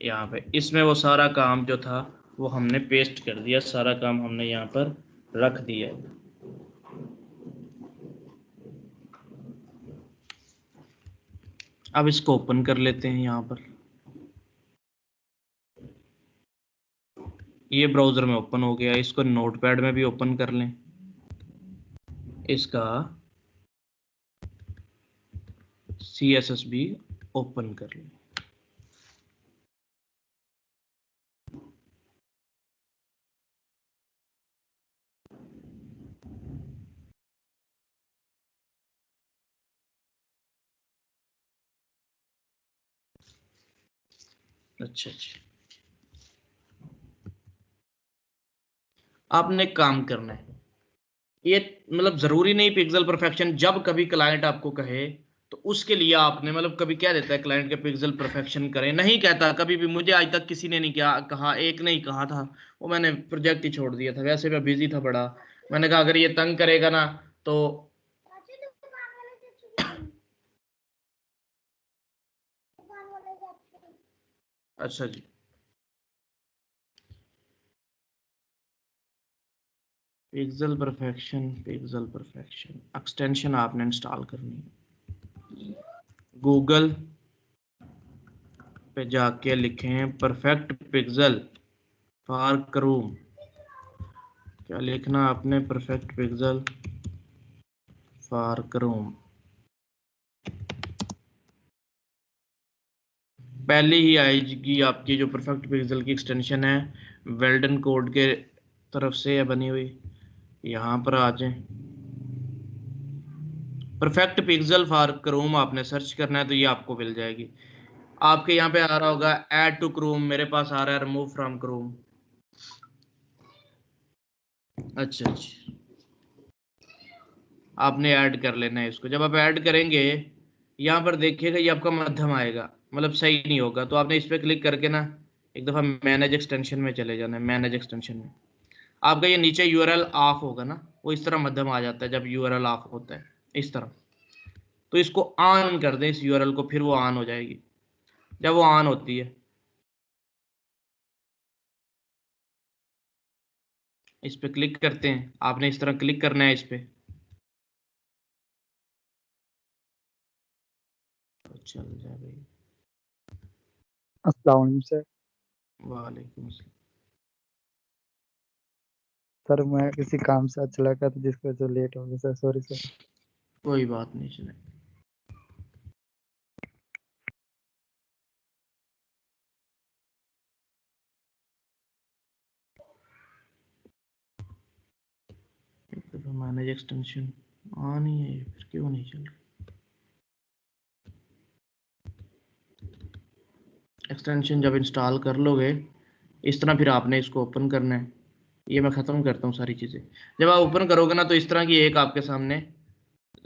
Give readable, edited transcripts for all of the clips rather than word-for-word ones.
यहाँ पे इसमें वो सारा काम जो था वो हमने पेस्ट कर दिया, सारा काम हमने यहाँ पर रख दिया। अब इसको ओपन कर लेते हैं। यहाँ पर ये ब्राउजर में ओपन हो गया, इसको नोटपैड में भी ओपन कर लें, इसका CSS भी ओपन कर लें। अच्छा अच्छा, आपने काम करना है, ये मतलब जरूरी नहीं पिक्सल परफेक्शन, जब कभी क्लाइंट आपको कहे तो उसके लिए आपने मतलब कभी क्या देता है क्लाइंट के पिक्सल परफेक्शन करें, नहीं कहता कभी भी, मुझे आज तक किसी ने नहीं क्या कहा, एक ने ही कहा था, वो मैंने प्रोजेक्ट ही छोड़ दिया था, वैसे मैं बिजी था बड़ा। मैंने कहा अगर ये तंग करेगा ना तो अच्छा जी, पिक्सल परफेक्शन एक्सटेंशन आपने इंस्टॉल करनी है। गूगल पे जाके लिखें परफेक्ट पिक्सल फॉर क्रोम। क्या लिखना आपने? Perfect pixel for Chrome. पहले ही आएगी आपकी जो परफेक्ट पिक्सल की एक्सटेंशन है, वेल्डन कोड के तरफ से है बनी हुई। यहाँ पर आ जाए, परफेक्ट पिक्सल फॉर क्रोम आपने सर्च करना है तो ये आपको मिल जाएगी। आपके यहाँ पे आ रहा होगा ऐड टू क्रोम, मेरे पास आ रहा है रिमूव फ्रॉम क्रोम। अच्छा अच्छा, आपने ऐड कर लेना है इसको। जब आप ऐड करेंगे यहाँ पर देखिएगा ये आपका मध्यम आएगा, मतलब सही नहीं होगा, तो आपने इस पर क्लिक करके ना एक दफ़ा मैनेज एक्सटेंशन में चले जाना है। मैनेज एक्सटेंशन में आपका ये नीचे यूआरएल ऑफ होगा ना, वो इस तरह मध्यम आ जाता है जब यूआरएल ऑफ होता है इस तरह। तो इसको ऑन कर दें इस यूआरएल को, फिर वो ऑन हो जाएगी। जब वो ऑन होती है इस पे क्लिक करते हैं, आपने इस तरह क्लिक करना है इस पे, तो चल जाए भाई। अस्सलाम वालेकुम सर। वालेकुम अस्सलाम। सर मैं किसी काम से आज चला गया था जिसकी वजह से लेट हो गया सर, सॉरी सर। कोई बात नहीं, चले। मैनेज एक्सटेंशन ऑन ही है, फिर क्यों नहीं चल रहा? एक्सटेंशन जब इंस्टॉल कर लोगे इस तरह, फिर आपने इसको ओपन करना है। ये मैं ख़त्म करता हूँ सारी चीज़ें। जब आप ओपन करोगे ना तो इस तरह की एक आपके सामने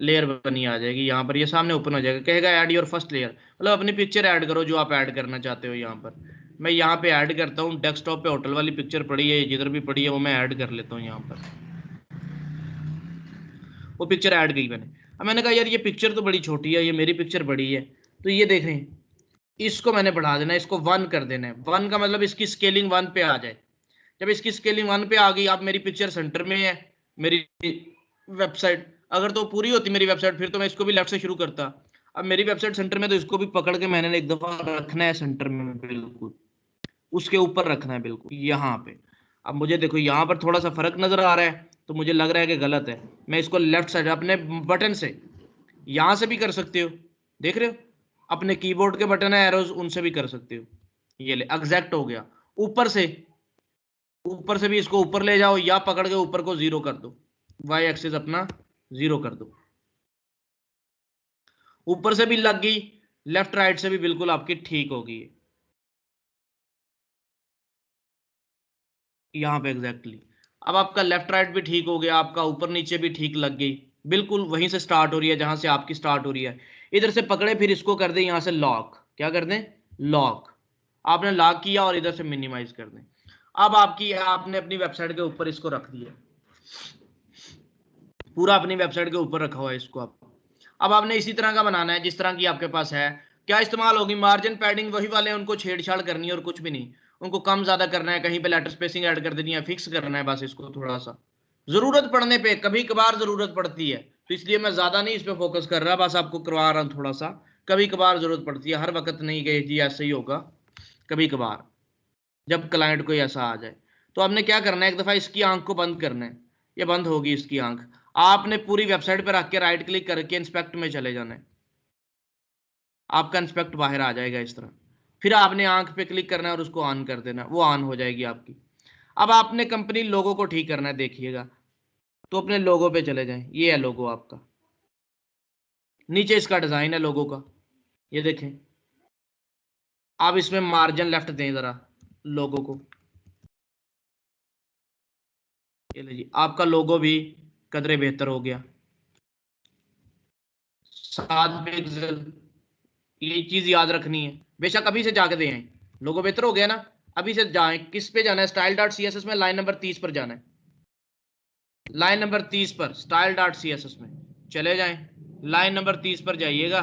लेयर बनी आ जाएगी। यहाँ पर ये सामने ओपन हो जाएगा, कहेगा ऐड योर फर्स्ट लेयर, मतलब अपनी पिक्चर ऐड करो जो आप ऐड करना चाहते हो। यहाँ पर मैं यहाँ पे ऐड करता हूँ, डेस्कटॉप पे होटल वाली पिक्चर पड़ी है, जिधर भी पड़ी है वो मैं ऐड कर लेता हूँ। यहाँ पर वो पिक्चर ऐड की मैंने। अब मैंने कहा यार ये पिक्चर तो बड़ी छोटी है, ये मेरी पिक्चर बड़ी है, तो ये देख रहे हैं, इसको मैंने बढ़ा देना है, इसको 1 कर देना है। 1 का मतलब इसकी स्केलिंग 1 पे आ जाए। जब इसकी स्केलिंग 1 पे आ गई, अब मेरी पिक्चर सेंटर में है, मेरी वेबसाइट। अगर तो पूरी होती मेरी वेबसाइट फिर तो मैं इसको भी लेफ्ट से शुरू करता। अब मेरी वेबसाइट सेंटर में, तो इसको भी पकड़ के मैंने एक दफा रखना है सेंटर में, बिल्कुल उसके ऊपर रखना है, बिल्कुल यहाँ पे। अब मुझे देखो यहाँ पर थोड़ा सा फर्क नजर आ रहा है, तो मुझे लग रहा है कि गलत है। मैं इसको लेफ्ट साइड अपने बटन से, यहाँ से भी कर सकते हो, देख रहे हो, अपने कीबोर्ड के बटन है एरोज, उनसे भी कर सकते हो। ये ले एग्जैक्ट हो गया। ऊपर से, ऊपर से भी इसको ऊपर ले जाओ, या पकड़ के ऊपर को 0 कर दो, वाई एक्सिस अपना 0 कर दो। ऊपर से भी लग गई, लेफ्ट राइट से भी बिल्कुल आपकी ठीक होगी यहाँ पे एग्जैक्टली। अब आपका लेफ्ट राइट भी ठीक हो गया, आपका ऊपर नीचे भी ठीक लग गई, बिल्कुल वहीं से स्टार्ट हो रही है जहां से आपकी स्टार्ट हो रही है। इधर से पकड़े, फिर इसको कर दें यहाँ से लॉक। क्या कर दें? लॉक। आपने लॉक किया और इधर से मिनिमाइज कर दें। अब आपकी, आपने अपनी वेबसाइट के ऊपर इसको रख दिया, पूरा अपनी वेबसाइट के ऊपर रखा हुआ है इसको। अब आपने इसी तरह का बनाना है जिस तरह की आपके पास है। क्या इस्तेमाल होगी, मार्जिन पैडिंग वही वाले उनको छेड़छाड़ करनी है और कुछ भी नहीं, उनको कम ज्यादा करना है, कहीं पे लेटर स्पेसिंग ऐड कर देनी है, फिक्स करना है बस इसको थोड़ा सा, जरूरत पड़ने पे कभी कभार जरूरत पड़ती है, तो इसलिए मैं ज्यादा नहीं इस पे फोकस कर रहा, बस आपको करवा रहा हूँ थोड़ा सा, कभी कभार जरूरत पड़ती है, हर वक्त नहीं कि जी ऐसे ही होगा, कभी कभार जब क्लाइंट कोई ऐसा आ जाए। तो आपने क्या करना है, एक दफा इसकी आंख को बंद करना है, ये बंद होगी इसकी आंख, आपने पूरी वेबसाइट पे रख के राइट क्लिक करके इंस्पेक्ट में चले जाना है, आपका इंस्पेक्ट बाहर आ जाएगा इस तरह, फिर आपने आंख पे क्लिक करना है और उसको ऑन कर देना, वो ऑन हो जाएगी आपकी। अब आपने कंपनी लोगो को ठीक करना है, देखिएगा, तो अपने लोगो पे चले जाएं, ये है लोगो आपका, नीचे इसका डिजाइन है लोगो का, ये देखें, आप इसमें मार्जिन लेफ्ट दें जरा लोगो को, ये लीजिए आपका लोगो भी कदरे बेहतर हो गया, 7 पिक्सल, ये चीज याद रखनी है, बेशक अभी से जाके दें, लोगो बेहतर हो गया ना, अभी से जाएं, किस पे जाना है, style dot C S S में लाइन नंबर 30 पर जाना है, लाइन नंबर 30 पर style dot C S S में चले जाएं, लाइन नंबर 30 पर जाइएगा,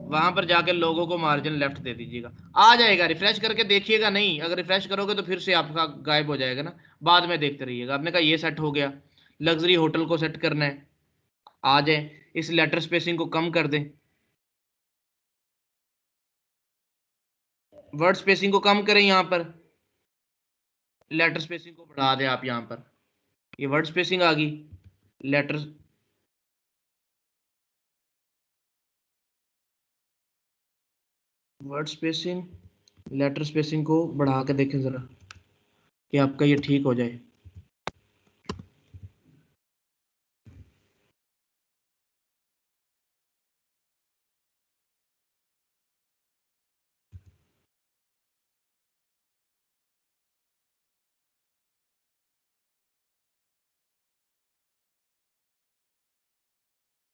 वहां पर जाके लोगों को मार्जिन लेफ्ट दे दीजिएगा, आ जाएगा, रिफ्रेश करके देखिएगा, नहीं अगर रिफ्रेश करोगे तो फिर से आपका गायब हो जाएगा ना, बाद में देखते रहिएगा। आपने कहा ये सेट हो गया, लग्जरी होटल को सेट करना है, आ जाए, इस लेटर स्पेसिंग को कम कर दें, वर्ड स्पेसिंग को कम करें, यहाँ पर लेटर स्पेसिंग को बढ़ा दें आप, यहाँ पर ये वर्ड स्पेसिंग आ गई, letter word spacing, letter spacing को बढ़ा के देखें जरा कि आपका ये ठीक हो जाए।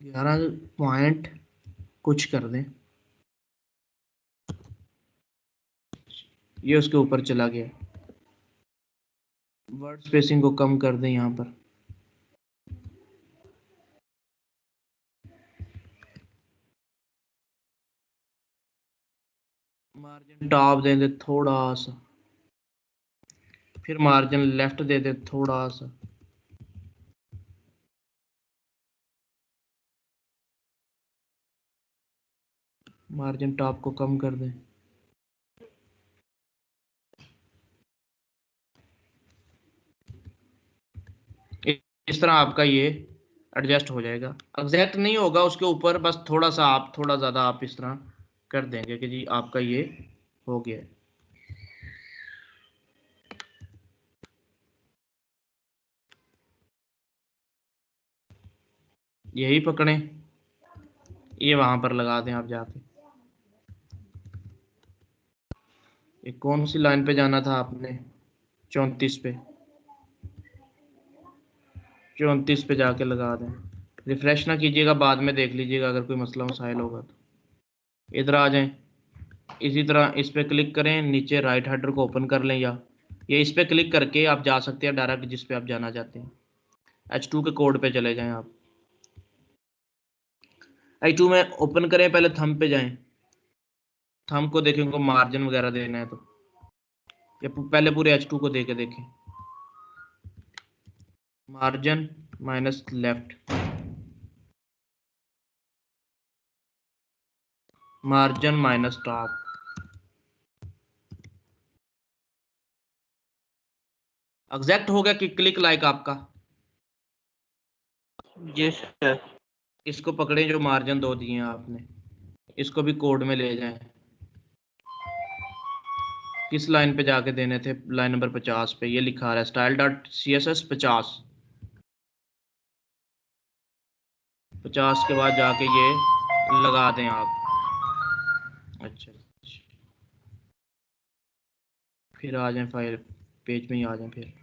ग्यारह पॉइंट कुछ कर दें, ये उसके ऊपर चला गया, वर्ड स्पेसिंग को कम कर दें यहाँ पर, मार्जिन टॉप दे दे थोड़ा सा, फिर मार्जिन लेफ्ट दे दे थोड़ा सा, मार्जिन टॉप को कम कर दें, इस तरह आपका ये एडजस्ट हो जाएगा, एग्जैक्ट नहीं होगा उसके ऊपर, बस थोड़ा सा आप थोड़ा ज़्यादा आप इस तरह कर देंगे कि जी आपका ये हो गया। यही पकड़ें, ये वहां पर लगा दें आप जाके, ये कौन सी लाइन पे जाना था आपने, 34 पे, 34 पे जाके लगा दें, रिफ्रेश ना कीजिएगा, बाद में देख लीजिएगा अगर कोई मसला मसाइल होगा तो। इधर आ जाएं, इसी तरह इस पे क्लिक करें, नीचे राइट हेडर को ओपन कर लें, या ये इस पे क्लिक करके आप जा सकते हैं डायरेक्ट जिस पे आप जाना चाहते हैं, H2 के कोड पे चले जाएं आप, H2 में ओपन करें, पहले थंब पे जाएं, थंब को देखें, उनको मार्जिन वगैरह देना है तो ये पहले पूरे H2 को दे के देखें, margin minus left, margin minus top, exact हो गया कि क्लिक लाइक आपका, जी सर। इसको पकड़ें जो मार्जिन दो दिए हैं आपने, इसको भी कोड में ले जाएं, किस लाइन पे जाके देने थे, लाइन नंबर 50 पे, ये लिखा रहा है style dot C S S 50 के बाद जाके ये लगा दें आप। अच्छा, फिर आ जाएं फाइल पेज में ही आ जाएं, फिर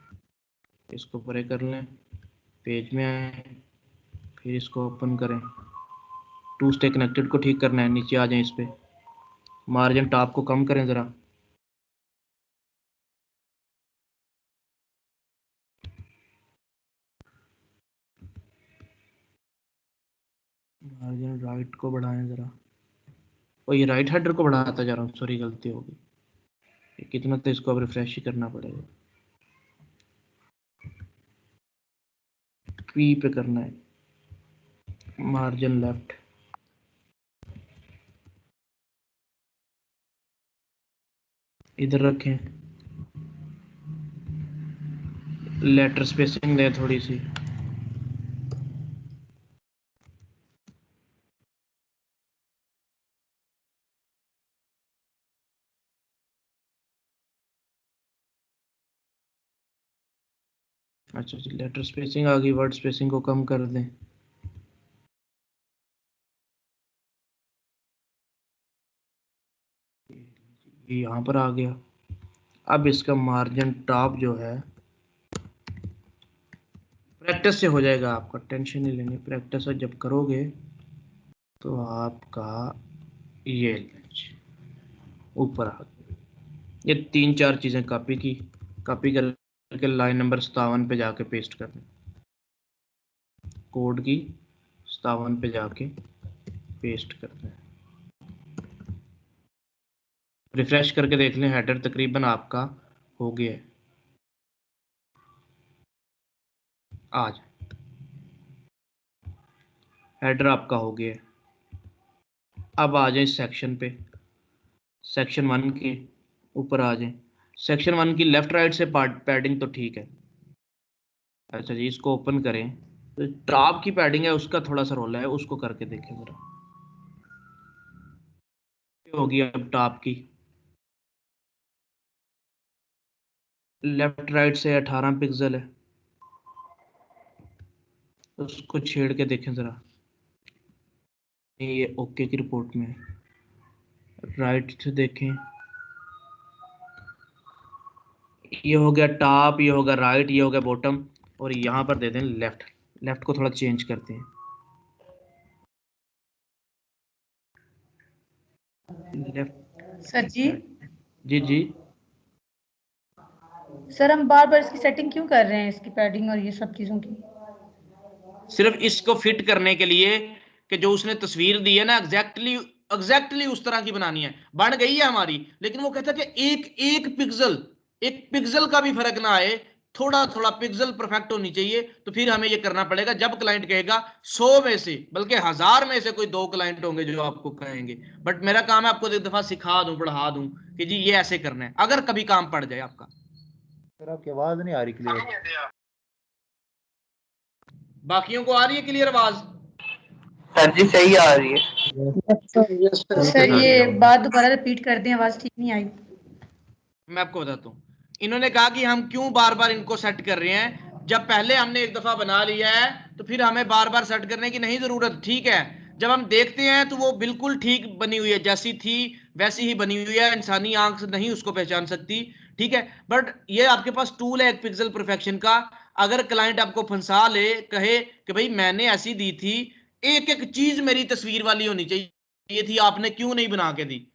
इसको परे कर लें, पेज में आए, फिर इसको ओपन करें, टू स्टे कनेक्टेड को ठीक करना है, नीचे आ जाएं, इस पे मार्जिन टॉप को कम करें ज़रा, मार्जिन राइट को बढ़ाएं ज़रा, और ये राइट हेडर को बढ़ाता जा रहा हूँ, सॉरी गलती हो गई। कितना तो इसको अब रिफ्रेश ही करना पड़ेगा, पी पे करना है, मार्जिन लेफ्ट, इधर रखें, लेटर स्पेसिंग दें थोड़ी सी, अच्छा जी लेटर स्पेसिंग आ गई, वर्ड स्पेसिंग को कम कर दें, ये यहाँ पर आ गया। अब इसका मार्जिन टॉप जो है प्रैक्टिस से हो जाएगा, आपका टेंशन नहीं लेनी, प्रैक्टिस जब करोगे तो आपका ये ऊपर आ गया। ये 3-4 चीजें कॉपी की, कॉपी करके लाइन नंबर 57 पे जाके पेस्ट कर दें, कोड की 57 पे जाके पेस्ट कर दें। रिफ्रेश करके देख लें, हेडर तकरीबन आपका हो गया है। आज हेडर आपका हो गया है। अब आ जाए सेक्शन पे, सेक्शन 1 के ऊपर आ जाए। सेक्शन 1 की लेफ्ट राइट से पैडिंग तो ठीक है। अच्छा जी इसको ओपन करें, तो टॉप की पैडिंग है उसका थोड़ा सा रोला है, उसको करके देखें जरा। होगी अब टॉप की लेफ्ट राइट से 18 पिक्सल है, उसको छेड़ के देखें जरा। ये ओके की रिपोर्ट में है। राइट से देखें, ये हो गया टॉप, ये हो गया राइट, ये हो गया बॉटम, और यहाँ पर दे दें लेफ्ट। लेफ्ट को थोड़ा चेंज करते हैं, लेफ्ट। सर जी जी जी सर हम बार बार इसकी सेटिंग क्यों कर रहे हैं, इसकी पैडिंग और ये सब चीजों की? सिर्फ इसको फिट करने के लिए कि जो उसने तस्वीर दी है ना एग्जैक्टली उस तरह की बनानी है। बन गई है हमारी, लेकिन वो कहता है कि एक पिक्सल का भी फर्क ना आए, थोड़ा थोड़ा पिक्सल परफेक्ट होनी चाहिए। तो फिर हमें ये करना पड़ेगा, जब क्लाइंट कहेगा 100 में से बल्कि 1000 में से कोई 2 क्लाइंट होंगे जो आपको कहेंगे, बट मेरा काम है आपको एक दफा सिखा दूं, पढ़ा दूं कि जी ये ऐसे करना है, अगर कभी काम पड़ जाए आपका। सर आपकी आवाज नहीं आ रही क्लियर। बाकियों को आ रही है क्लियर आवाज? सर जी सही आ रही है। सर ये बात दोबारा रिपीट कर दें, आवाज ठीक नहीं आई। मैं आपको बताता हूँ, इन्होंने कहा कि हम क्यों बार बार इनको सेट कर रहे हैं, जब पहले हमने एक दफा बना लिया है तो फिर हमें बार बार सेट करने की नहीं जरूरत। ठीक है, जब हम देखते हैं तो वो बिल्कुल ठीक बनी हुई है, जैसी थी वैसी ही बनी हुई है, इंसानी आंख नहीं उसको पहचान सकती। ठीक है, बट ये आपके पास टूल है एक पिक्सल परफेक्शन का। अगर क्लाइंट आपको फंसा ले, कहे कि भाई मैंने ऐसी दी थी, एक एक चीज मेरी तस्वीर वाली होनी चाहिए थी, आपने क्यों नहीं बना के दी,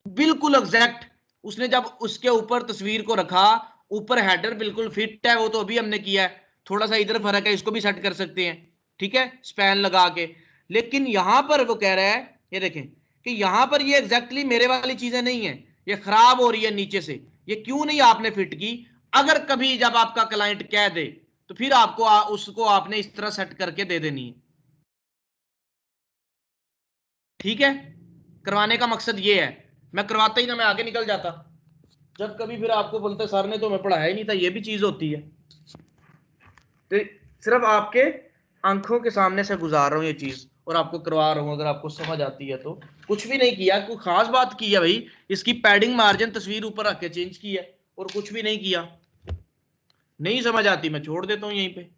बिल्कुल एग्जैक्ट। उसने जब उसके ऊपर तस्वीर को रखा, ऊपर हेडर बिल्कुल फिट है, वो तो अभी हमने किया है, थोड़ा सा इधर फर्क है, इसको भी सेट कर सकते हैं, ठीक है, स्पैन लगा के। लेकिन यहां पर वो कह रहा है, ये देखें कि यहां पर ये एग्जैक्टली मेरे वाली चीजें नहीं है, ये खराब हो रही है नीचे से, ये क्यों नहीं आपने फिट की। अगर कभी जब आपका क्लाइंट कह दे तो फिर आपको उसको आपने इस तरह सेट करके दे देनी है। ठीक है, करवाने का मकसद ये है, मैं करवाता ही ना मैं आगे निकल जाता। जब कभी फिर आपको बोलते सर ने तो मैं पढ़ाया ही नहीं था, ये भी चीज होती है। तो सिर्फ आपके आंखों के सामने से गुजार रहा हूँ ये चीज और आपको करवा रहा हूँ, अगर आपको समझ आती है तो। कुछ भी नहीं किया, कोई खास बात की है भाई, इसकी पैडिंग मार्जिन तस्वीर ऊपर रख के चेंज की है और कुछ भी नहीं किया। नहीं समझ आती मैं छोड़ देता हूँ यहीं पे।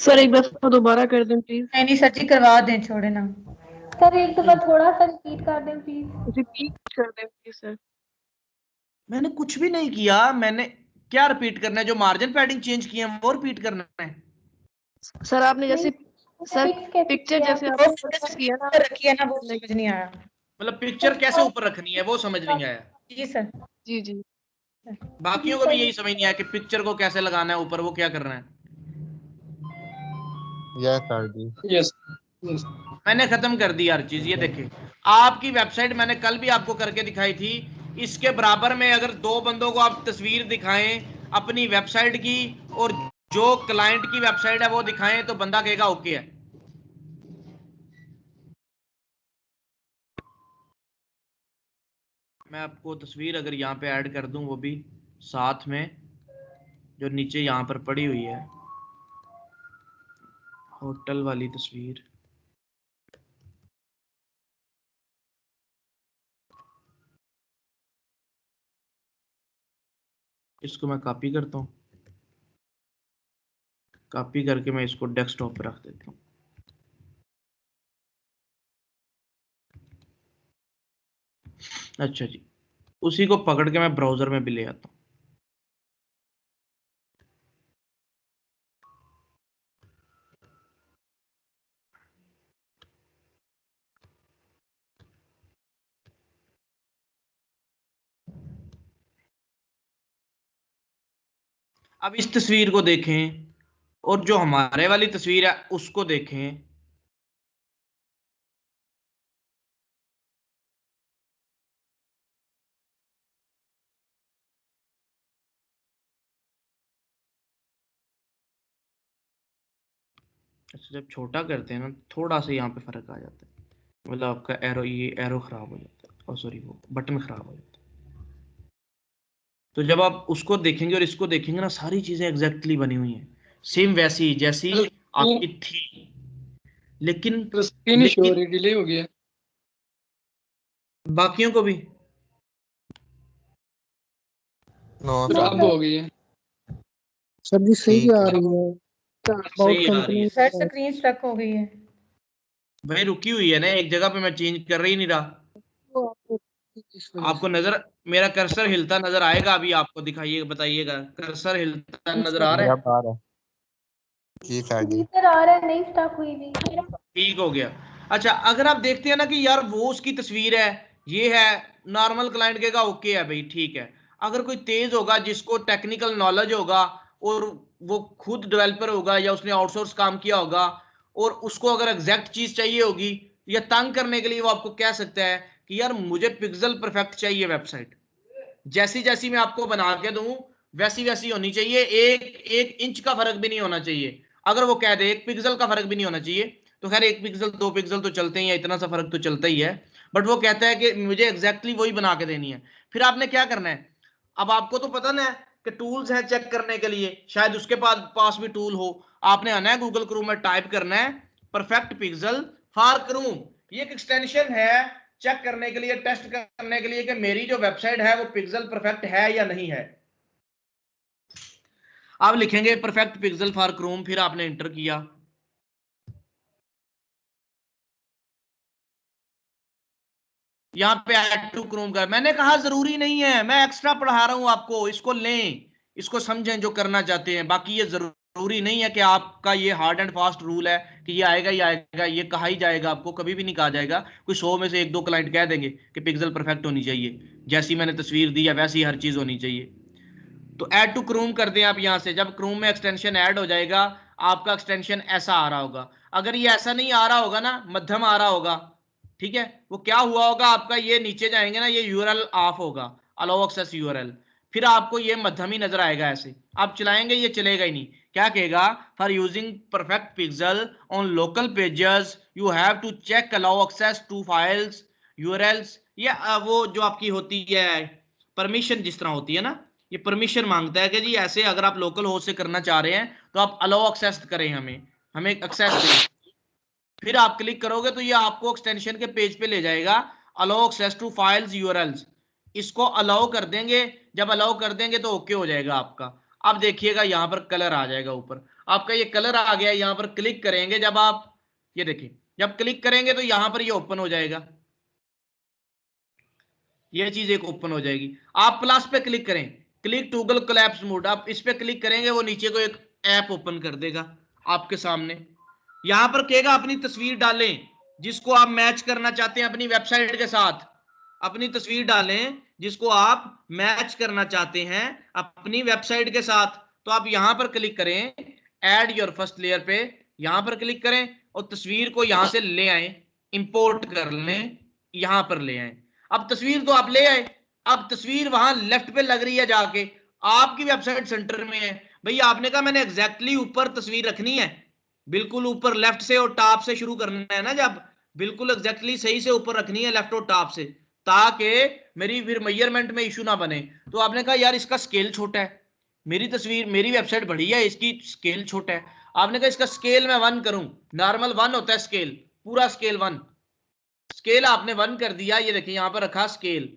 सर एक दफा दोबारा कर दें प्लीज। नहीं सर जी करवा दें, छोड़े ना। सर एक दफा थोड़ा सा रिपीट कर दें प्लीज। रिपीट कर दें प्लीज सर। मैंने कुछ भी नहीं किया, मैंने क्या रिपीट करना है? जो मार्जिन पैडिंग चेंज किए हैं वो रिपीट करना है। सर आपने जैसे सर पिक्चर जैसे आपने किया ना, रखी है ना, वो समझ नहीं आया। मतलब पिक्चर कैसे ऊपर रखनी है वो समझ नहीं आया। जी सर। जी जी बाकियों को भी यही समझ नहीं आया कि पिक्चर को कैसे लगाना है ऊपर, वो क्या करना है। यस सर जी। यस मैंने खत्म कर दी हर चीज। ये देखें, आपकी वेबसाइट मैंने कल भी आपको करके दिखाई थी। इसके बराबर में अगर दो बंदों को आप तस्वीर दिखाएं अपनी वेबसाइट की और जो क्लाइंट की वेबसाइट है वो दिखाएं तो बंदा कहेगा ओके है। मैं आपको तस्वीर अगर यहाँ पे ऐड कर दूं वो भी साथ में, जो नीचे यहाँ पर पड़ी हुई है होटल वाली तस्वीर, इसको मैं कॉपी करता हूँ। कॉपी करके मैं इसको डेस्कटॉप पे रख देता हूँ। अच्छा जी, उसी को पकड़ के मैं ब्राउजर में भी ले आता हूँ। अब इस तस्वीर को देखें और जो हमारे वाली तस्वीर है उसको देखें। अच्छा, जब छोटा करते हैं ना थोड़ा सा यहाँ पे फर्क आ जाता है, मतलब आपका एरो, ये एरो खराब हो जाता है, और सॉरी वो बटन खराब हो जाता है। तो जब आप उसको देखेंगे और इसको देखेंगे ना, सारी चीजें एग्जैक्टली बनी हुई हैं, सेम वैसी जैसी आपकी थी। लेकिन स्क्रीन शो हो रही, डिले हो गया बाकियों को भी खराब हो गई है। सर जी सही आ रही है। सही आ रही है। सर स्क्रीन स्टक हो गई है। भाई रुकी हुई है ना एक जगह पे, मैं चेंज कर रही नहीं रहा। आपको नजर, मेरा कर्सर हिलता नजर आएगा अभी, आपको दिखाइए, बताइएगा कर्सर हिलता नजर आ रहा है? जी सर आ रहा है, नहीं स्टक हुई भी। ठीक हो गया। अच्छा, अगर आप देखते हैं ना कि यार वो उसकी तस्वीर है, ये है, नॉर्मल क्लाइंट कहेगा ओके है भाई ठीक है। अगर कोई तेज होगा जिसको टेक्निकल नॉलेज होगा और वो खुद डेवलपर होगा या उसने आउटसोर्स काम किया होगा और उसको अगर एग्जैक्ट चीज चाहिए होगी या तंग करने के लिए, वो आपको कह सकता है कि यार मुझे पिक्सल परफेक्ट चाहिए वेबसाइट, जैसी जैसी मैं आपको बना के दूं वैसी वैसी होनी चाहिए, एक एक इंच का फर्क भी नहीं होना चाहिए। अगर वो कह दे एक पिक्सल का फर्क भी नहीं होना चाहिए, तो खैर 1 पिक्सल 2 पिक्सल तो चलते ही है, इतना सा फर्क तो चलता ही है। बट वो कहता है कि मुझे एग्जैक्टली वही बना के देनी है। फिर आपने क्या करना है, अब आपको तो पता ना है कि टूल्स हैं चेक करने के लिए, शायद उसके पास भी टूल हो। आपने आना है गूगल क्रोम में, टाइप करना है परफेक्ट पिक्सल फॉर क्रोम। ये एक एक्सटेंशन है चेक करने के लिए, टेस्ट करने के लिए कि मेरी जो वेबसाइट है वो पिक्सल परफेक्ट है या नहीं है। आप लिखेंगे परफेक्ट पिक्सल फॉर क्रोम, फिर आपने इंटर किया। यहाँ पे ऐड टू क्रोम का, मैंने कहा जरूरी नहीं है, मैं एक्स्ट्रा पढ़ा रहा हूं आपको, इसको लें, इसको समझें जो करना चाहते हैं। बाकी ये जरूरी नहीं है कि आपका ये हार्ड एंड फास्ट रूल है कि ये आएगा ही आएगा, ये कहा ही जाएगा, आपको कभी भी नहीं कहा जाएगा। कोई 100 में से 1-2 क्लाइंट कह देंगे कि पिक्सल परफेक्ट होनी चाहिए, जैसी मैंने तस्वीर दी है वैसी हर चीज होनी चाहिए। तो ऐड टू क्रोम कर दें आप यहाँ से। जब क्रोम में एक्सटेंशन ऐड हो जाएगा, आपका एक्सटेंशन ऐसा आ रहा होगा। अगर ये ऐसा नहीं आ रहा होगा ना, मध्यम आ रहा होगा, ठीक है, वो क्या हुआ होगा आपका, ये नीचे जाएंगे ना, ये यूआरएल ऑफ होगा, अलाउ एक्सेस यूआरएल, फिर आपको ये मध्यम ही नजर आएगा। ऐसे आप चलाएंगे ये चलेगा ही नहीं। क्या कहेगा, for using perfect pixel on local pages you have to check allow access to files URLs. ये वो जो आपकी होती है परमिशन, जिस तरह होती है ना, ये परमिशन मांगता है कि जी ऐसे अगर आप लोकल होस्ट से करना चाह रहे हैं तो आप अलाउ एक्सेस करें, हमें एक्सेस दें। फिर आप क्लिक करोगे तो ये आपको एक्सटेंशन के पेज पे ले जाएगा, allow access to files URLs. इसको अलाउ कर देंगे, जब अलाउ कर देंगे तो ओके हो जाएगा आपका। अब देखिएगा यहाँ पर कलर आ जाएगा ऊपर, आपका ये कलर आ गया। यहाँ पर क्लिक करेंगे जब आप, ये देखिए जब क्लिक करेंगे तो यहाँ पर ये ओपन हो जाएगा, ये चीज एक ओपन हो जाएगी। आप प्लस पे क्लिक करें, क्लिक गूगल कोलैप्स मोड, आप इस पे क्लिक करेंगे वो नीचे को एक ऐप ओपन कर देगा आपके सामने। यहां पर कहेगा अपनी तस्वीर डालें जिसको आप मैच करना चाहते हैं अपनी वेबसाइट के साथ, अपनी तस्वीर डालें जिसको आप मैच करना चाहते हैं अपनी वेबसाइट के साथ। तो आप यहां पर क्लिक करें ऐड योर फर्स्ट लेयर पे, यहां पर क्लिक करें और तस्वीर को यहां से ले आए, इंपोर्ट कर लें, यहां पर ले आए। अब तस्वीर तो आप ले आए, अब तस्वीर वहां लेफ्ट पे लग रही है जाके, आपकी वेबसाइट सेंटर में है। भैया आपने कहा मैंने एग्जैक्टली ऊपर तस्वीर रखनी है, बिल्कुल ऊपर लेफ्ट से और टॉप से शुरू करना है ना, जब बिल्कुल एग्जैक्टली सही से ऊपर रखनी है लेफ्ट और टॉप से, ताकि मेरी फिर मेजरमेंट में इशू ना बने। तो आपने कहा यार इसका स्केल छोटा है, मेरी तस्वीर मेरी वेबसाइट बढ़िया है, इसकी स्केल छोटा है। आपने कहा इसका स्केल मैं 1 करूं, नॉर्मल 1 होता है स्केल, पूरा स्केल 1, स्केल आपने 1 कर दिया। ये देखिए यहां पर रखा स्केल,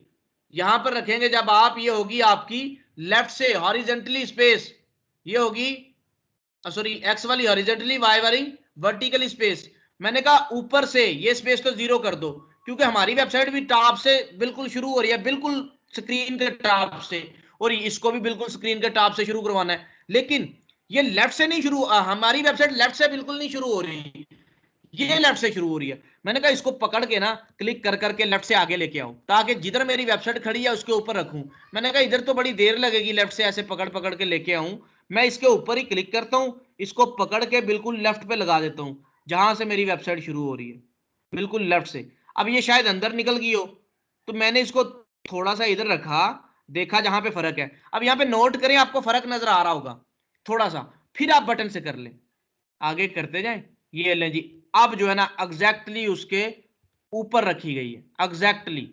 यहां पर रखेंगे जब आप, ये होगी आपकी लेफ्ट से हॉरिजेंटली स्पेस, ये होगी सॉरी एक्स वाली हॉरिजेंटली, वाई वाली वर्टिकली स्पेस। मैंने कहा ऊपर से ये स्पेस को 0 कर दो, क्योंकि हमारी वेबसाइट भी टॉप से बिल्कुल शुरू हो रही है, बिल्कुल स्क्रीन के टॉप से, और इसको भी बिल्कुल स्क्रीन के टॉप से शुरू करवाना है। लेकिन ये लेफ्ट से नहीं शुरू, हमारी वेबसाइट लेफ्ट से बिल्कुल नहीं शुरू हो रही, ये लेफ्ट से शुरू हो रही है। मैंने कहा इसको पकड़ के ना क्लिक कर करके लेफ्ट से आगे लेके आओ, ताकि जिधर मेरी वेबसाइट खड़ी है उसके ऊपर रखूं। मैंने कहा इधर तो बड़ी देर लगेगी, लेफ्ट से ऐसे पकड़ पकड़ के लेके आऊं, मैं इसके ऊपर ही क्लिक करता हूं, इसको पकड़ के बिल्कुल लेफ्ट पे लगा देता हूं, जहां से मेरी वेबसाइट शुरू हो रही है, बिल्कुल लेफ्ट से। अब ये शायद अंदर निकल गई हो, तो मैंने इसको थोड़ा सा इधर रखा, देखा जहां पे फर्क है। अब यहाँ पे नोट करें, आपको फर्क नजर आ रहा होगा थोड़ा सा, फिर आप बटन से कर लें, आगे करते जाएं। ये लें जी, अब जो है ना एग्जैक्टली उसके ऊपर रखी गई है, एग्जैक्टली।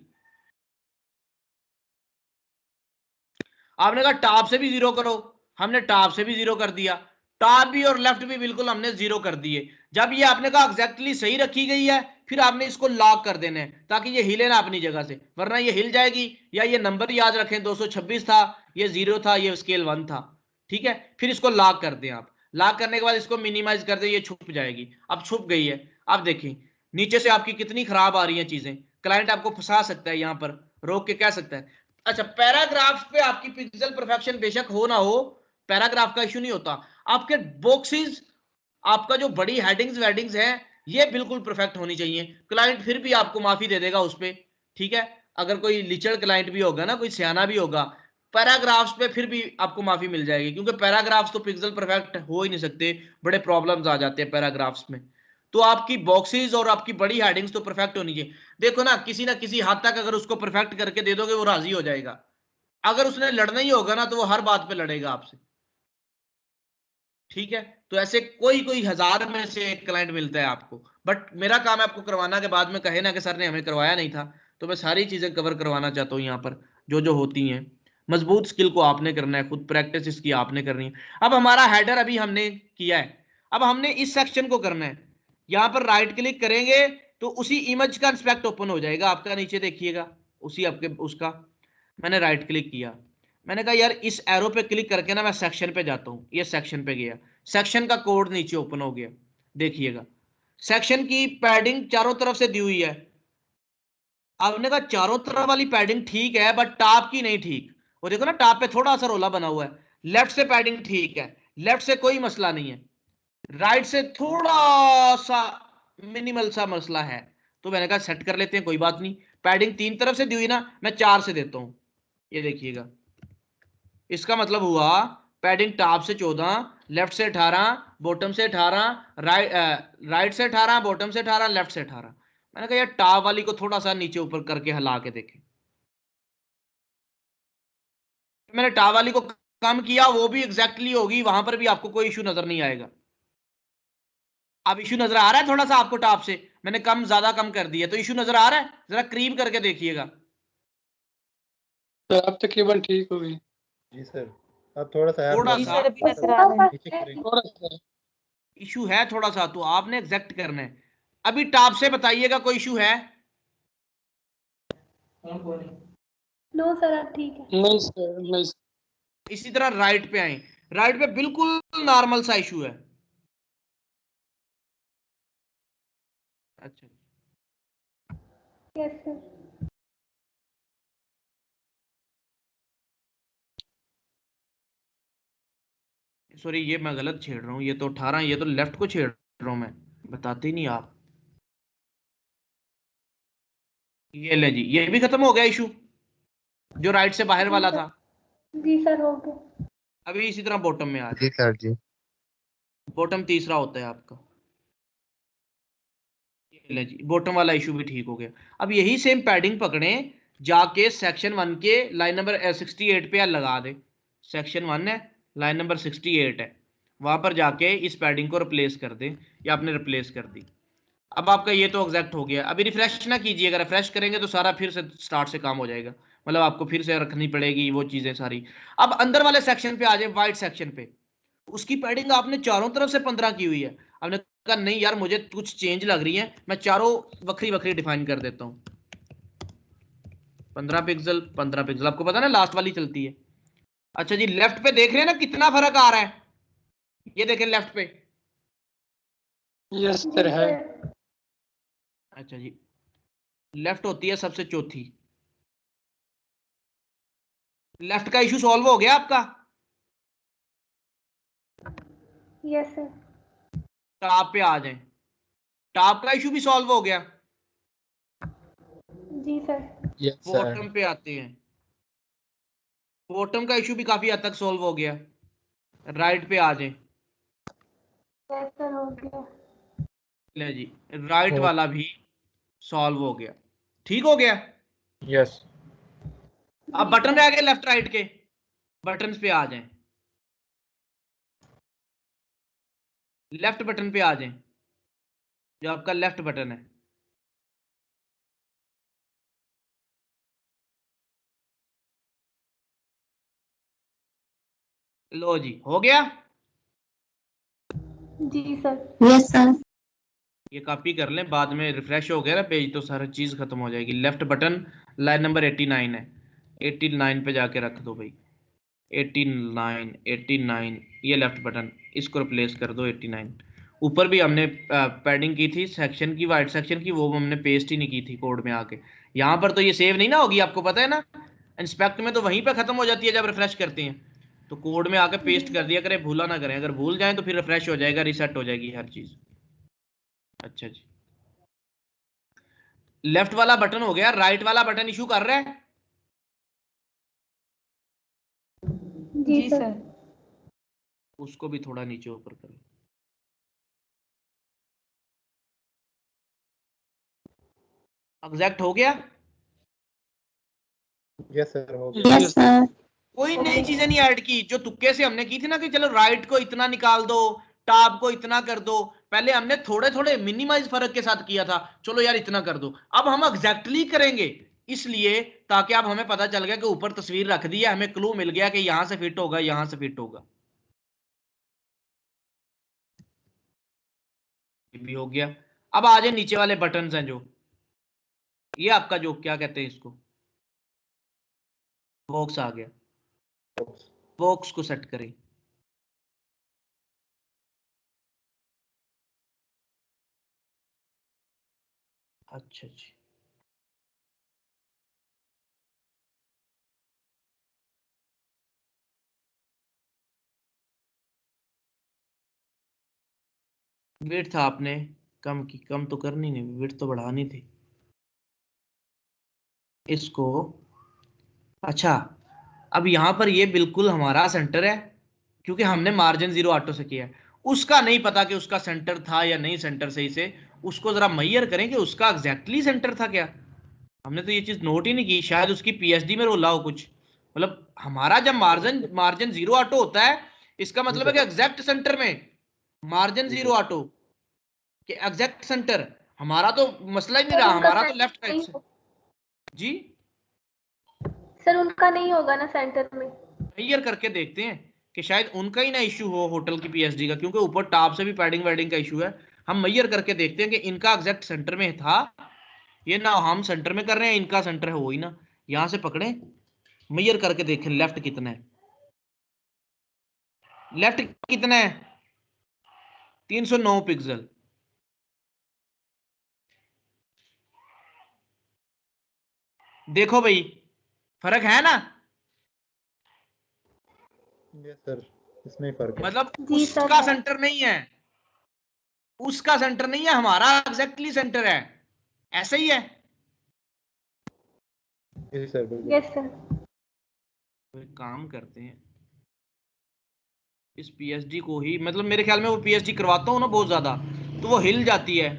आपने कहा टॉप से भी 0 करो, हमने टॉप से भी 0 कर दिया, टॉप भी और लेफ्ट भी बिल्कुल हमने 0 कर दिए। जब ये आपने कहा एग्जैक्टली सही रखी गई है, फिर आपने इसको लॉक कर देना है, ताकि ये हिले ना अपनी जगह से, वरना ये हिल जाएगी। या ये नंबर याद रखें, 226 था, ये 0 था, ये स्केल 1 था, ठीक है। फिर इसको लॉक कर दें आप, लॉक करने के बाद इसको मिनिमाइज कर दें, ये छुप जाएगी। अब छुप गई है। अब देखें नीचे से आपकी कितनी खराब आ रही हैं चीजें, क्लाइंट आपको फंसा सकता है, यहां पर रोक के कह सकता है। अच्छा, पैराग्राफ्स पे आपकी पिक्सल परफेक्शन बेशक हो ना हो, पैराग्राफ का इशू नहीं होता, आपके बॉक्सेस, आपका जो बड़ी हेडिंग्स वेडिंग्स है, ये बिल्कुल परफेक्ट होनी चाहिए। क्लाइंट फिर भी आपको माफी दे देगा उस पे, ठीक है। अगर कोई लिचड़ क्लाइंट भी होगा ना, कोई सियाना भी होगा, पैराग्राफ्स पे फिर भी आपको माफी मिल जाएगी, क्योंकि पैराग्राफ्स तो पिक्सल परफेक्ट हो ही नहीं सकते, बड़े प्रॉब्लम्स आ जाते हैं पैराग्राफ्स में। तो आपकी बॉक्सेस और आपकी बड़ी हेडिंग्स तो परफेक्ट होनी चाहिए। देखो ना किसी हद तक अगर उसको परफेक्ट करके दे दोगे, वो राजी हो जाएगा। अगर उसने लड़ना ही होगा ना, तो वो हर बात पे लड़ेगा आपसे, ठीक है। तो ऐसे कोई कोई 1000 में से एक क्लाइंट मिलता है आपको, बट मेरा काम है आपको करवाना, के बाद में कहे ना कि सर ने हमें करवाया नहीं था। तो मैं सारी चीजें कवर करवाना चाहता हूँ यहाँ पर, जो जो होती हैं। मजबूत स्किल को आपने करना है, खुद प्रैक्टिस इसकी आपने करनी है। अब हमारा हेडर अभी हमने किया है, अब हमने इस सेक्शन को करना है। यहाँ पर राइट क्लिक करेंगे तो उसी इमेज का इंस्पेक्ट ओपन हो जाएगा आपका, नीचे देखिएगा उसी आपके उसका। मैंने राइट क्लिक किया, मैंने कहा यार इस एरो पे क्लिक करके ना मैं सेक्शन पे जाता हूँ, ये सेक्शन पे गया, सेक्शन का कोड नीचे ओपन हो गया। देखिएगा सेक्शन की पैडिंग चारों तरफ से दी हुई है। आपने कहा चारों तरफ वाली पैडिंग ठीक है, बट टॉप की नहीं ठीक। वो देखो ना टॉप पे थोड़ा सा रोला बना हुआ है। लेफ्ट से पैडिंग ठीक है, लेफ्ट से कोई मसला नहीं है, राइट से थोड़ा सा मिनिमल सा मसला है। तो मैंने कहा सेट कर लेते हैं, कोई बात नहीं। पैडिंग 3 तरफ से दी हुई ना, मैं 4 से देता हूं। ये देखिएगा, इसका मतलब हुआ पैडिंग टॉप से 14, लेफ्ट से 18, बॉटम से 18, राइट से 18, बॉटम से 18, लेफ्ट से 18। मैंने कहा यार टॉप वाली को थोड़ा सा नीचे ऊपर करके हिला के देखें। मैंने टॉप वाली को कम किया, वो भी एग्जैक्टली होगी, वहां पर भी आपको कोई इशू नजर नहीं आएगा। अब इशू नजर आ रहा है थोड़ा सा आपको टॉप से, मैंने कम ज्यादा कम कर दिया, तो इशू नजर आ रहा है, जरा क्रीम करके देखिएगा। तो अब तकरीबन ठीक हो गई। जी सर, अब थोड़ा सा थोड़ा नीचे सा करें। थोड़ा सा इशू है थोड़ा सा, तो आपने एग्जैक्ट करना है। अभी टॉप से बताइएगा कोई इशू है? नो सर अब ठीक है। नहीं सर, नहीं सर। इसी तरह राइट पे आए, राइट पे बिल्कुल नॉर्मल सा इशू है। अच्छा, यस सर। सॉरी ये मैं गलत छेड़ रहा हूँ, ये तो 18, ये तो लेफ्ट को छेड़ रहा हूँ मैं, बताते ही नहीं आप। ये ले जी, ये भी खत्म हो गया इशू, जो राइट से बाहर वाला था। जी सर हो गया। अभी इसी तरह बॉटम में आ जी सर जी। बॉटम तीसरा होता है आपका। ले जी, बॉटम वाला इशू भी ठीक हो गया। अब यही सेम पैडिंग पकड़े, जाके सेक्शन 1 के लाइन नंबर 68 पे लगा दे। सेक्शन 1 है, लाइन नंबर 68 है, वहां पर जाके इस पैडिंग को रिप्लेस कर दे, या आपने रिप्लेस कर दी। अब आपका ये तो एग्जैक्ट हो गया। अभी रिफ्रेश ना कीजिए, अगर रिफ्रेश करेंगे तो सारा फिर से स्टार्ट से काम हो जाएगा, मतलब आपको फिर से रखनी पड़ेगी वो चीजें सारी। अब अंदर वाले सेक्शन पे आ जाए, वाइट सेक्शन पे, उसकी पैडिंग आपने चारों तरफ से 15 की हुई है। आपने कहा नहीं यार मुझे कुछ चेंज लग रही है, मैं चारों वक्री वक्री डिफाइन कर देता हूँ। 15 पिक्सल 15 पिक्सल, आपको पता ना लास्ट वाली चलती है। अच्छा जी, लेफ्ट पे देख रहे हैं ना कितना फर्क आ रहा है, ये देखें लेफ्ट पे। यस सर है। अच्छा जी, लेफ्ट होती है सबसे चौथी। लेफ्ट का इशू सॉल्व हो गया आपका? Yes sir. टॉप पे आ जाएं, टॉप का इशू भी सॉल्व हो गया। जी सर। Yes sir. बॉटम पे आते हैं, बॉटम का इशू भी काफी हद तक सॉल्व हो गया। राइट पे आ जाएं। यस सर हो गया। ले जी, राइट वाला भी सॉल्व हो गया, ठीक हो गया। यस। अब बटन रह गए लेफ्ट राइट के, बटन पे आ जाएं, लेफ्ट बटन पे आ जाएं, जो आपका लेफ्ट बटन है। लो जी, हो गया। जी सर। Yes sir. ये कॉपी कर लें, बाद में रिफ्रेश हो गया ना पेज तो सारा चीज खत्म हो जाएगी। लेफ्ट बटन लाइन नंबर 89 है, 89 पे जाके रख दो भाई। 89 89, ये लेफ्ट बटन, इसको रिप्लेस कर दो 89। ऊपर भी हमने पैडिंग की थी सेक्शन की, वाइट सेक्शन की, वो हमने पेस्ट ही नहीं की थी कोड में आके। यहाँ पर तो ये सेव नहीं ना होगी, आपको पता है ना। इंस्पेक्ट में तो वहीं पे खत्म हो जाती है जब रिफ्रेश करते हैं, तो कोड में आके पेस्ट कर दिया करें, भूला ना करें। अगर भूल जाए तो फिर रिफ्रेश हो जाएगा, रिसेट हो जाएगी हर चीज। अच्छा जी, लेफ्ट वाला बटन हो गया, राइट वाला बटन इशू कर रहा है। जी सर। उसको भी थोड़ा नीचे ऊपर करें। एग्जैक्ट हो गया। यस सर हो गया। Yes sir. कोई नई चीजें नहीं ऐड की, जो तुक्के से हमने की थी ना कि चलो राइट को इतना निकाल दो, टॉप को इतना कर दो, पहले हमने थोड़े थोड़े मिनिमाइज फर्क के साथ किया था, चलो यार इतना कर दो। अब हम एग्जैक्टली करेंगे, इसलिए ताकि अब हमें पता चल गया कि ऊपर तस्वीर रख दी है, हमें क्लू मिल गया कि यहां से फिट होगा, यहां से फिट होगा। ये भी हो गया। अब आ जाए नीचे वाले बटन हैं जो, ये आपका जो क्या कहते हैं इसको, बॉक्स आ गया, बॉक्स को सेट करें। अच्छा जी, विड्थ आपने कम की, कम तो करनी नहीं, विड्थ तो बढ़ानी थी इसको। अच्छा, अब यहां पर ये बिल्कुल हमारा सेंटर है, क्योंकि हमने मार्जिन 0 ऑटो से किया है। उसका नहीं पता कि उसका सेंटर था या नहीं सेंटर सही से, उसको जरा मैयर करें कि उसका एग्जैक्टली सेंटर था क्या। हमने तो ये चीज नोट ही नहीं की, शायद उसकी पीएचडी में रोला हो कुछ। मतलब हमारा जब मार्जिन मार्जिन 0 ऑटो होता है, इसका मतलब है कि एग्जैक्ट सेंटर में मार्जिन 0 ऑटो के एग्जैक्ट सेंटर। हमारा तो मसला ही नहीं सर रहा, उनका हमारा तो सेंटर लेफ्ट राइट से जी। सर उनका नहीं होगा ना सेंटर में। क्लियर करके देखते हैं कि शायद उनका ही ना इशू हो होटल की पीएचडी का, क्योंकि ऊपर टॉप से भी पैडिंग वेडिंग का इशू है। हम मैयर करके देखते हैं कि इनका एग्जैक्ट सेंटर में था, ये ना हम सेंटर में कर रहे हैं, इनका सेंटर है वो ही ना। यहां से पकड़े, मैयर करके देखें लेफ्ट कितना है, लेफ्ट कितना है 309 पिक्सल। देखो भाई, फर्क है ना। यस सर, इसमें ही फर्क है। मतलब जी सर उसका है। सेंटर नहीं है, उसका सेंटर नहीं है, हमारा एग्जैक्टली सेंटर है, ऐसा ही है। जी सर बिल्कुल। Yes sir. तो एक काम करते हैं, इस पीएचडी को ही, मतलब मेरे ख्याल में वो पीएचडी करवाता हूँ ना बहुत ज्यादा, तो वो हिल जाती है।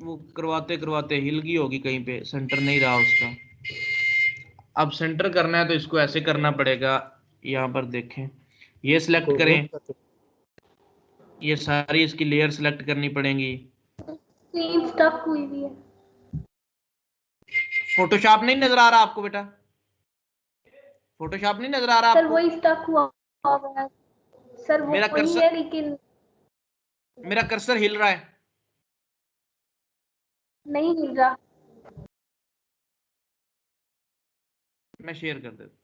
वो करवाते करवाते हिल गई होगी कहीं पे, सेंटर नहीं रहा उसका। अब सेंटर करना है तो इसको ऐसे करना पड़ेगा, यहाँ पर देखें, ये सिलेक्ट करें, ये सारी इसकी लेयर सिलेक्ट करनी पड़ेंगी। स्क्रीन स्टक हुई हुई है। फोटोशॉप नहीं नजर आ रहा आपको बेटा? फोटोशॉप नहीं नजर आ रहा सर आपको? वही स्टक हुआ है सर, वो मेरा वही कर्सर, है लेकिन मेरा कर्सर हिल रहा है। नहीं मिल रहा। मैं शेयर कर देता।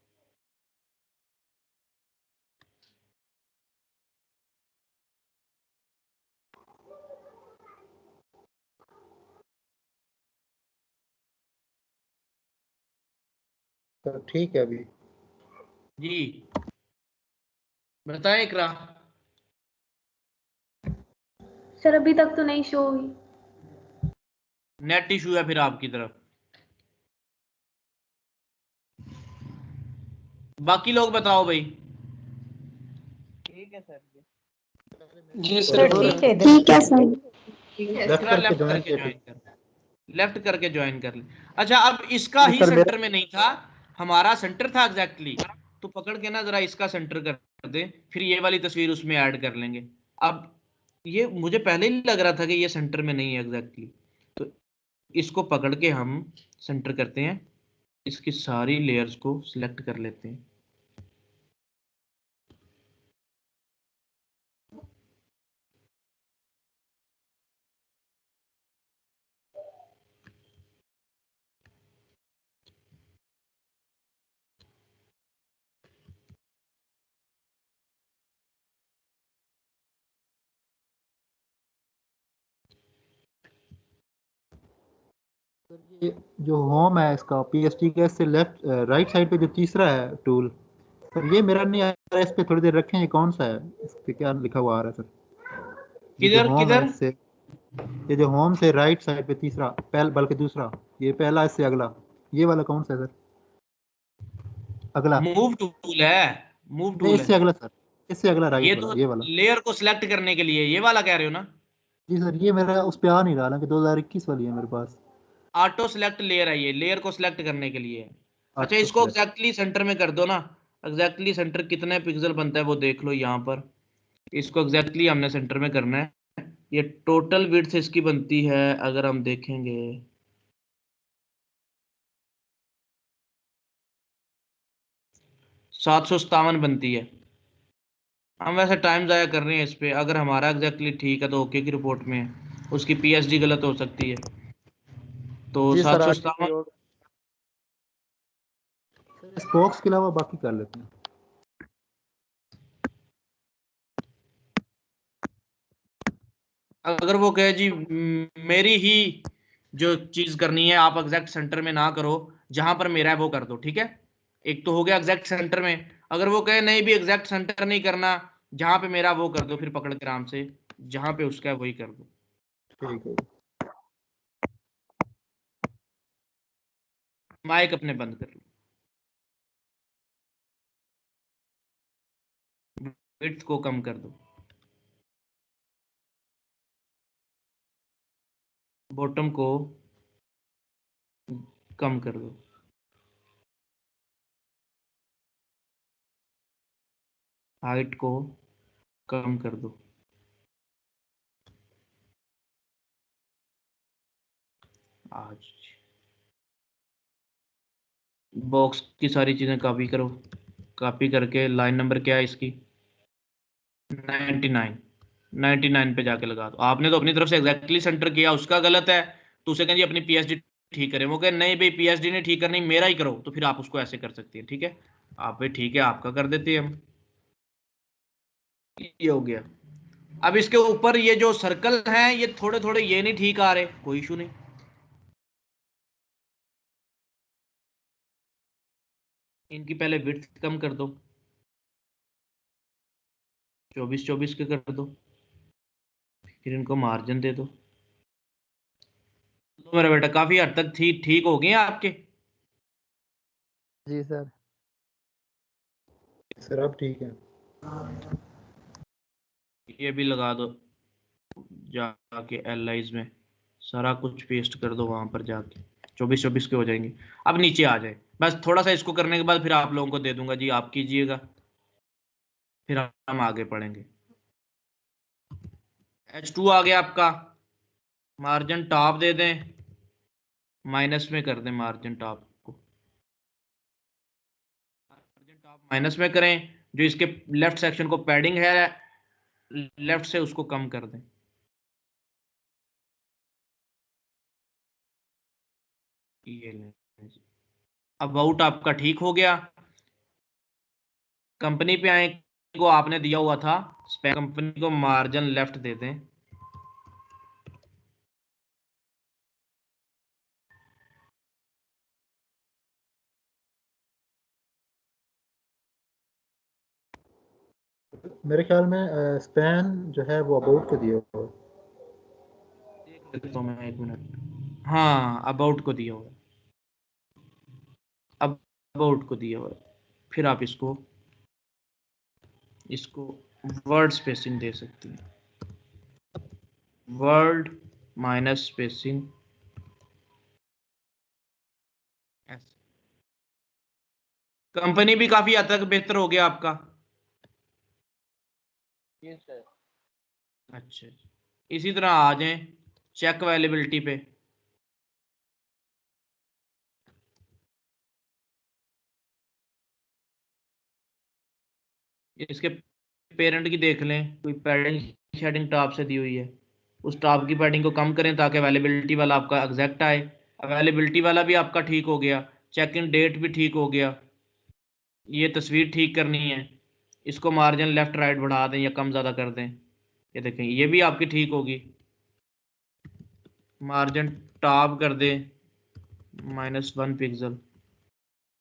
सर ठीक है अभी। जी बताएं इकरा। सर अभी तक तो नहीं शो हुई। नेट इशू है फिर आपकी तरफ। बाकी लोग बताओ भाई। ठीक है सर जी। जी सर सर ठीक है इधर। ठीक है सर। लेफ्ट इकरा करके लेफ्ट ज्वाइन करके किया ज्वाइन फिर। कर, लेफ्ट करके ज्वाइन कर ले। अच्छा अब इसका जी ही सर, सेंटर में नहीं था, हमारा सेंटर था एग्जैक्टली, तो पकड़ के ना जरा इसका सेंटर कर दे, फिर ये वाली तस्वीर उसमें ऐड कर लेंगे। अब ये मुझे पहले ही लग रहा था कि ये सेंटर में नहीं है एग्जैक्टली, तो इसको पकड़ के हम सेंटर करते हैं, इसकी सारी लेयर्स को सिलेक्ट कर लेते हैं। ये जो होम है इसका पीएसटी के से लेफ्ट राइट साइड पे जो तीसरा है टूल, सर ये मेरा नहीं आ रहा है, इस पे थोड़ी देर रखें, ये कौन सा है, इस पे क्या लिखा हुआ आ रहा है सर? ये जो किधर होम है किधर? इससे, ये जो होम से राइट साइड पे तीसरा बल्कि दूसरा, ये पहला इससे अगला, ये वाला कौन सा है सर? अगला मूव टूल है, मूव नहीं, टूल है। इससे अगला सर, इससे अगला राइट ये वाला, तो ये वाला। लेयर को सिलेक्ट करने के लिए ये वाला कह रहे हो ना? जी सर, ये मेरा उस पे आ नहीं रहा, हालांकि 2021 वाली है मेरे पास। ऑटो सिलेक्ट लेयर है, ये लेयर को सिलेक्ट करने के लिए है। अच्छा ऑटो इसको सिलेक्ट। एग्जैक्टली सेंटर में कर दो ना। एग्जैक्टली सेंटर कितने पिक्सल बनता है वो देख लो यहाँ पर। इसको एग्जैक्टली हमने सेंटर में करना है। ये टोटल विड्थ इसकी बनती है, अगर हम देखेंगे 757 बनती है। हम वैसे टाइम ज़ाया कर रहे हैं इस पे, अगर हमारा एग्जैक्टली ठीक है तो ओके की रिपोर्ट में है, उसकी पीएचडी गलत हो सकती है। तो जी सर, सात सौ आगे कोई सत्तावन और? सर इस बॉक्स के अलावा बाकी कर लेते हैं। अगर वो कहे जी मेरी ही जो चीज करनी है आप एग्जैक्ट सेंटर में ना करो, जहां पर मेरा है वो कर दो, ठीक है। एक तो हो गया एग्जैक्ट सेंटर में। अगर वो कहे नहीं भी एग्जैक्ट सेंटर नहीं करना, जहां पे मेरा वो कर दो, फिर पकड़ के आराम से जहां पे उसका है वही कर दो। ठीक है। माइक अपने बंद कर लो, विड्थ को कम कर दो, बॉटम को कम कर दो, हाइट को कम कर दो। आज बॉक्स की सारी चीजें कॉपी करो, कॉपी करके लाइन नंबर क्या है इसकी 99, 99 पे जाके लगा दो। आपने तो अपनी तरफ से एग्जैक्टली सेंटर किया, उसका गलत है, तो उसे कहें जी अपनी पीएचडी ठीक करें। वो कहे नहीं भाई पीएचडी ने ठीक करनी, मेरा ही करो, तो फिर आप उसको ऐसे कर सकती है, ठीक है। आप भाई ठीक है आपका कर देते हैं हम। ये हो गया। अब इसके ऊपर ये जो सर्कल हैं ये थोड़े थोड़े ये नहीं ठीक आ रहे, कोई इशू नहीं, इनकी पहले विड्थ कम कर दो, 24-24 के कर दो, फिर इनको मार्जिन दे दो। तो मेरा बेटा काफी हद तक ठीक हो गए हैं आपके। जी सर। सर अब ठीक है। ये भी लगा दो जाके एलाइज में सारा कुछ पेस्ट कर दो वहां पर जाके, 24 के हो जाएंगे। अब नीचे आ जाए, बस थोड़ा सा इसको करने के बाद फिर आप लोगों को दे दूंगा जी, आप कीजिएगा, फिर हम आगे पढ़ेंगे। H2 आ गया आपका, मार्जिन टॉप दे दें, माइनस में कर दें मार्जिन टॉप को, मार्जिन टॉप माइनस में करें, जो इसके लेफ्ट सेक्शन को पैडिंग है लेफ्ट से उसको कम कर दें। ये लें, अबाउट आपका ठीक हो गया। कंपनी पे आए, को आपने दिया हुआ था कंपनी को मार्जिन लेफ्ट दे दें, मेरे ख्याल में स्पैन जो है वो अबाउट को दिया हुआ है। देख लेता हूं मैं, एक मिनट। हाँ, अबाउट को दिया हुआ है, अबाउट को दिया हुआ है। फिर आप इसको वर्ड स्पेसिंग दे सकती हैं, वर्ड माइनस स्पेसिंग ऐसे। कंपनी भी काफी हद तक बेहतर हो गया आपका। अच्छा, इसी तरह आ जाएं चेक अवेलेबिलिटी पे, इसके पेरेंट की देख लें, कोई पैडिंग शेडिंग टॉप से दी हुई है, उस टॉप की पैडिंग को कम करें ताकि अवेलेबिलिटी वाला आपका एग्जैक्ट आए। अवेलेबिलिटी वाला भी आपका ठीक हो गया, चेक इन डेट भी ठीक हो गया। ये तस्वीर ठीक करनी है, इसको मार्जिन लेफ्ट राइट बढ़ा दें या कम ज़्यादा कर दें, ये देखें ये भी आपकी ठीक होगी। मार्जिन टॉप कर दें -1 पिक्सल,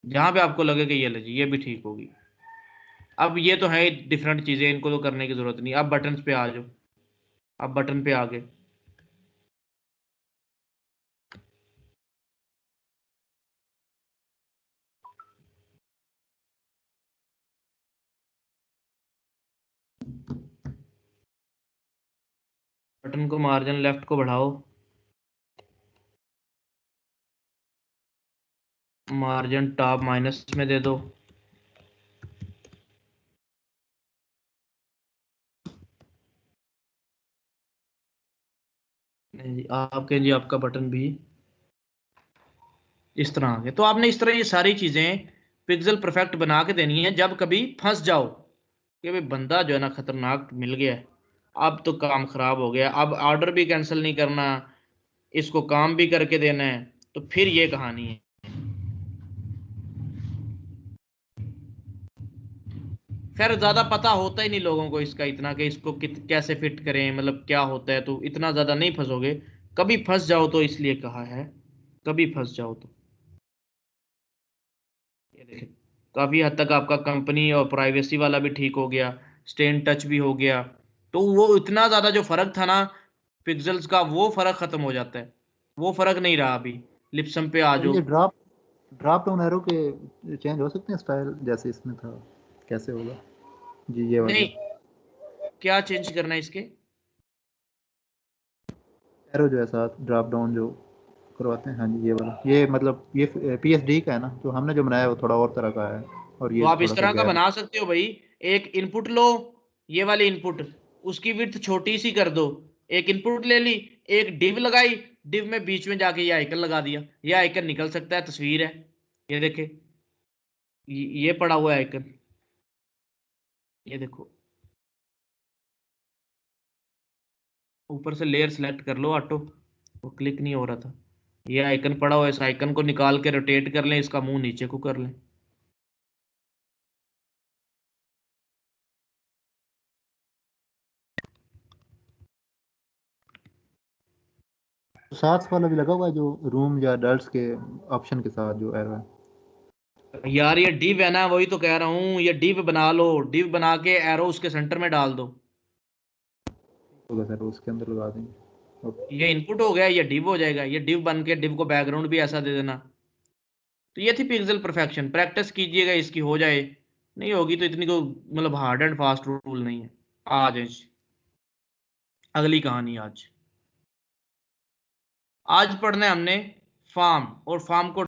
जहाँ पे आपको लगे कि ये लीजिए ये भी ठीक होगी। अब ये तो है डिफरेंट चीज़ें, इनको तो करने की ज़रूरत नहीं। अब बटन पे आ जाओ, अब बटन पे आ गए, बटन को मार्जिन लेफ्ट को बढ़ाओ, मार्जिन टॉप माइनस में दे दो, नहीं जी आपके जी आपका बटन भी इस तरह आ गया। तो आपने इस तरह ये सारी चीजें पिक्सल परफेक्ट बना के देनी है। जब कभी फंस जाओ कि भाई बंदा जो है ना खतरनाक मिल गया है, अब तो काम खराब हो गया, अब ऑर्डर भी कैंसिल नहीं करना, इसको काम भी करके देना है, तो फिर ये कहानी है। खैर ज्यादा पता होता ही नहीं लोगों को इसका इतना कि इसको कैसे फिट करें, मतलब क्या होता है, तो इतना ज्यादा नहीं फंसोगे। कभी फंस जाओ तो इसलिए कहा है, कभी फंस जाओ तो। ये देखें काफी हद तक आपका कंपनी और प्राइवेसी वाला भी ठीक हो गया, स्टे इन टच भी हो गया। तो वो इतना ज्यादा जो फर्क था ना पिक्सल्स का, वो फर्क खत्म हो जाता है, वो फर्क नहीं रहा अभी। लिप्सम पे आ और जाओ, ये ड्रॉप डाउन एरो के चेंज हो सकते हैं स्टाइल जैसे इसमें था, कैसे होगा जी ये वाले नहीं क्या चेंज करना है इसके? एरो जो है साथ ड्रॉप डाउन जो करवाते हैं, हाँ जी ये वाला, ये मतलब ये PSD का है ना, जो हमने जो बनाया है वो थोड़ा और तरह का है, और तो ये आप थोड़ा इस सा तरह का गैर। बना सकते हो भाई, एक इनपुट लो, ये वाली इनपुट, उसकी विड्थ छोटी सी कर दो, एक इनपुट ले ली, एक डिव लगाई, डिव में बीच में जाके ये आइकन लगा दिया, ये आइकन निकल सकता है, तस्वीर है, ये देखे ये पड़ा हुआ है आइकन, ये देखो ऊपर से लेयर सेलेक्ट कर लो ऑटो, वो क्लिक नहीं हो रहा था, ये आइकन पड़ा हुआ है, इस आइकन को निकाल के रोटेट कर लें, इसका मुंह नीचे को कर लें। साथ वाला भी लगा हुआ है जो रूम या डल्स के ऑप्शन के साथ जो एरो है। यार ये डिव है ना, वही तो कह रहा हूँ, ये डिव बना लो, डिव बना के एरो उसके सेंटर में डाल दो, होगा सर उसके अंदर लगा देंगे। ओके। ये इनपुट हो गया, ये डिव हो जाएगा, ये डिव बन के डिव को बैकग्राउंड भी ऐसा दे देना। तो ये थी पिक्सल परफेक्शन, प्रैक्टिस कीजिएगा इसकी, हो जाए, नहीं होगी तो इतनी को मतलब हार्ड एंड फास्ट रूल नहीं है। आ जाए अगली कहानी आज। आज पढ़ना है हमने फार्म, और फार्म को